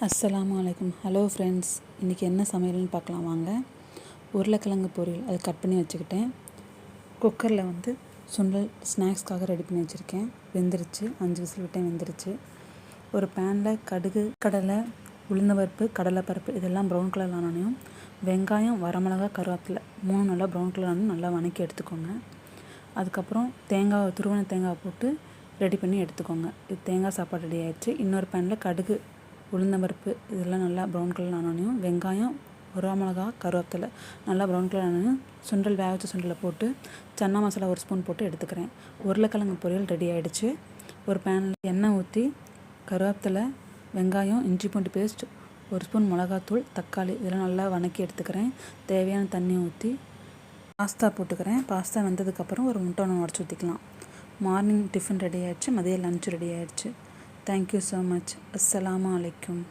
அஸ்ஸலாமு அலைக்கும். Hello friends, இன்றைக்கி என்ன சமையல்னு பார்க்கலாம் வாங்க. உருளைக்கிழங்கு பொரியல் அது கட் பண்ணி வச்சுக்கிட்டேன். குக்கரில் சுண்டல் ஸ்நாக்ஸ்க்காக ரெடி பண்ணி வச்சுருக்கேன். வெந்துருச்சு, 5 விசில் விட்டேன், வெந்துருச்சு. ஒரு பேனில் கடுகு, கடலை, உளுந்தம்பருப்பு, கடலைப்பருப்பு இதெல்லாம் ப்ரௌன் கலர் ஆனோனையும் வெங்காயம், வரமிளகா, கருவேப்பிலை 3 நல்லா ப்ரௌன் கலர் ஆனோன்னு நல்லா வதக்கி எடுத்துக்கோங்க. அதுக்கப்புறம் துருவன தேங்காய் போட்டு ரெடி பண்ணி எடுத்துக்கோங்க. இது தேங்காய் சாப்பாடு ரெடி ஆகிடுச்சு. இன்னொரு பேனில் கடுகு, உளுந்தம்பருப்பு இதெல்லாம் நல்லா ப்ரௌன் கலர் ஆனோனையும் வெங்காயம், வரமிளகா, கருவேப்பிலை நல்லா ப்ரௌன் கலர் ஆனோனையும் சுண்டல் வேக வச்ச சுண்டலை போட்டு சன்னா மசாலா 1 ஸ்பூன் போட்டு எடுத்துக்கிறேன். உருளைக்கிழங்கு பொரியல் ரெடி ஆகிடுச்சு. ஒரு பேனில் எண்ணெய் ஊற்றி கருவேப்பிலை, வெங்காயம், இஞ்சி பூண்டு பேஸ்ட், 1 ஸ்பூன் மிளகாத்தூள், தக்காளி இதெல்லாம் நல்லா வதக்கி எடுத்துக்கிறேன். தேவையான தண்ணி ஊற்றி பாஸ்தா போட்டுக்கிறேன். பாஸ்தா வெந்ததுக்கப்புறம் ஒரு முட்டை ஒன்று உடச்சி ஊற்றிக்கலாம். மார்னிங் டிஃபன் ரெடி ஆகிடுச்சு. மதியம் லன்ச் ரெடி ஆகிடுச்சு. Thank you so much. அஸ்ஸலாமு அலைக்கும்.